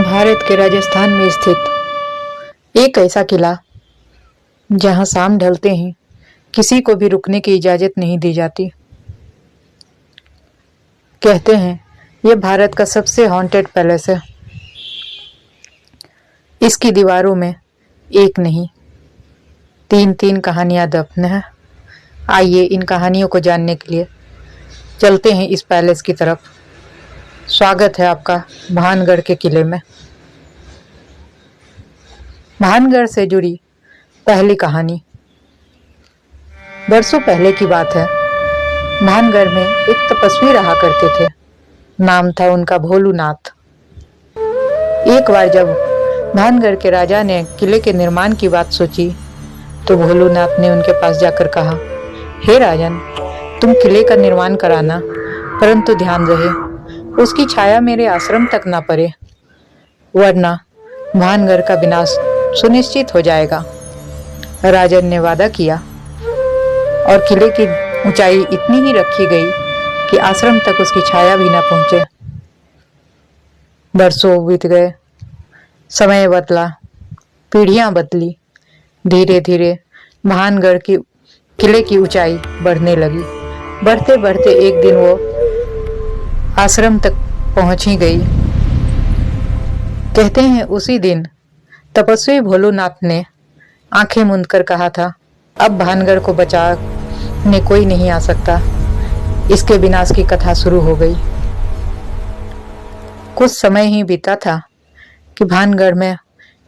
भारत के राजस्थान में स्थित एक ऐसा किला जहां शाम ढलते ही किसी को भी रुकने की इजाजत नहीं दी जाती। कहते हैं यह भारत का सबसे हॉन्टेड पैलेस है। इसकी दीवारों में एक नहीं तीन तीन कहानियां दफन है। आइए इन कहानियों को जानने के लिए चलते हैं इस पैलेस की तरफ। स्वागत है आपका भानगढ़ के किले में। भानगढ़ से जुड़ी पहली कहानी। बरसों पहले की बात है। भानगढ़ में एक तपस्वी रहा करते थे। नाम था उनका भोलूनाथ। एक बार जब भानगढ़ के राजा ने किले के निर्माण की बात सोची तो भोलूनाथ ने उनके पास जाकर कहा, हे राजन, तुम किले का निर्माण कराना, परंतु ध्यान रहे उसकी छाया मेरे आश्रम तक ना पड़े, वरना भानगढ़ का विनाश सुनिश्चित हो जाएगा। राजन ने वादा किया और किले की ऊंचाई इतनी ही रखी गई कि आश्रम तक उसकी छाया भी ना पहुंचे। बरसों बीत गए, समय बदला, पीढ़ियां बदली। धीरे धीरे भानगढ़ की किले की ऊंचाई बढ़ने लगी। बढ़ते बढ़ते एक दिन वो आश्रम तक पहुंच ही गई। कहते हैं उसी दिन तपस्वी भोलूनाथ ने आंखें मूंद कर कहा था, अब भानगढ़ को बचाने कोई नहीं आ सकता। इसके विनाश की कथा शुरू हो गई। कुछ समय ही बीता था कि भानगढ़ में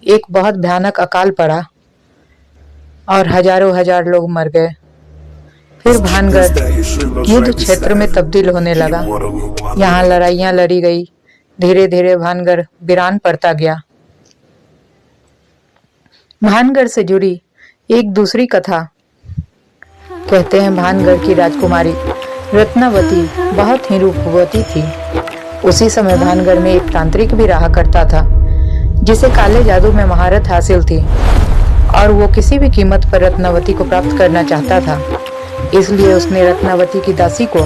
एक बहुत भयानक अकाल पड़ा और हजारों हजार लोग मर गए। फिर भानगढ़ युद्ध क्षेत्र में तब्दील होने लगा। यहाँ लड़ाइयाँ लड़ी गई। धीरे धीरे भानगढ़ वीरान पड़ता गया। भानगढ़ से जुड़ी एक दूसरी कथा। कहते हैं भानगढ़ की राजकुमारी रत्नावती बहुत ही रूपवती थी। उसी समय भानगढ़ में एक तांत्रिक भी रहा करता था जिसे काले जादू में महारत हासिल थी और वो किसी भी कीमत पर रत्नावती को प्राप्त करना चाहता था। इसलिए उसने रत्नावती की दासी को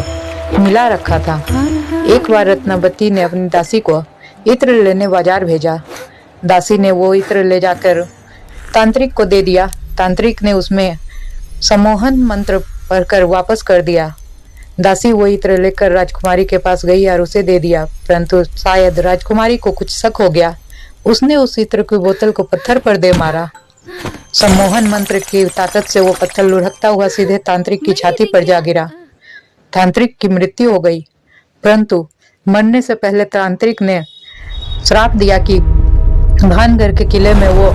मिला रखा था। एक बार रत्नावती ने अपनी दासी को इत्र लेने बाजार भेजा। दासी ने वो इत्र ले जाकर तांत्रिक को दे दिया। तांत्रिक ने उसमें सम्मोहन मंत्र पढ़कर वापस कर दिया। दासी वो इत्र लेकर राजकुमारी के पास गई और उसे दे दिया, परंतु शायद राजकुमारी को कुछ शक हो गया। उसने उस इत्र की बोतल को पत्थर पर दे मारा। सम्मोहन मंत्र की ताकत से वो पत्थर लुढ़कता हुआ सीधे तांत्रिक की छाती पर जा गिरा। तांत्रिक की मृत्यु हो गई, परंतु मरने से पहले तांत्रिक ने श्राप दिया कि भानगढ़ के किले में वो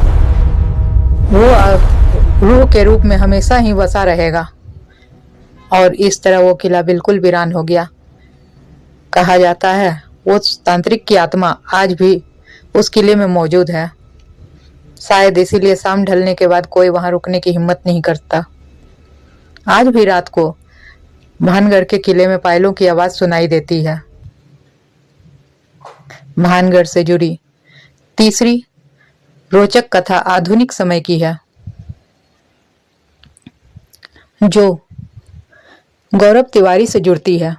रूह के रूप में हमेशा ही बसा रहेगा। और इस तरह वो किला बिल्कुल वीरान हो गया। कहा जाता है वो तांत्रिक की आत्मा आज भी उस किले में मौजूद है। शायद इसीलिए शाम ढलने के बाद कोई वहां रुकने की हिम्मत नहीं करता। आज भी रात को भानगढ़ के किले में पायलों की आवाज सुनाई देती है। भानगढ़ से जुड़ी तीसरी रोचक कथा आधुनिक समय की है, जो गौरव तिवारी से जुड़ती है।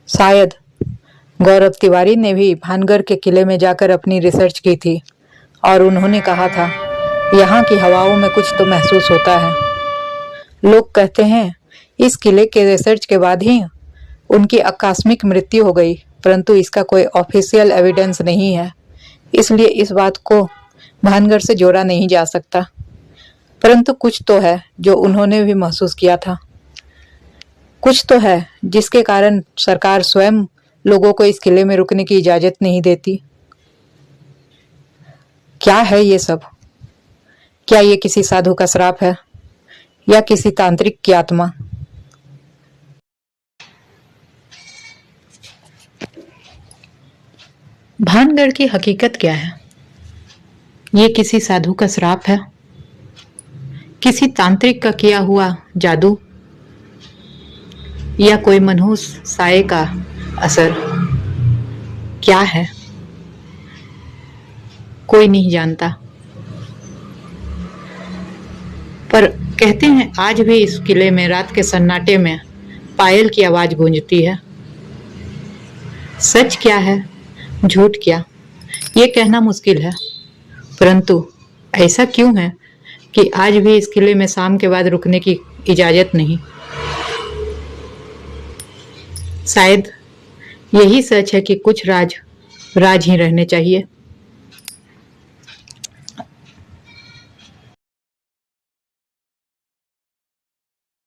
शायद गौरव तिवारी ने भी भानगढ़ के किले में जाकर अपनी रिसर्च की थी और उन्होंने कहा था, यहाँ की हवाओं में कुछ तो महसूस होता है। लोग कहते हैं इस किले के रिसर्च के बाद ही उनकी आकस्मिक मृत्यु हो गई, परंतु इसका कोई ऑफिशियल एविडेंस नहीं है। इसलिए इस बात को भानगढ़ से जोड़ा नहीं जा सकता, परंतु कुछ तो है जो उन्होंने भी महसूस किया था। कुछ तो है जिसके कारण सरकार स्वयं लोगों को इस किले में रुकने की इजाजत नहीं देती। क्या है ये सब? क्या ये किसी साधु का श्राप है या किसी तांत्रिक की आत्मा? भानगढ़ की हकीकत क्या है? ये किसी साधु का श्राप है? किसी तांत्रिक का किया हुआ जादू या कोई मनहूस साये का असर? क्या है? कोई नहीं जानता। पर कहते हैं आज भी इस किले में रात के सन्नाटे में पायल की आवाज गूंजती है। सच क्या है, झूठ क्या, ये कहना मुश्किल है, परंतु ऐसा क्यों है कि आज भी इस किले में शाम के बाद रुकने की इजाजत नहीं। शायद यही सच है कि कुछ राज राज ही रहने चाहिए।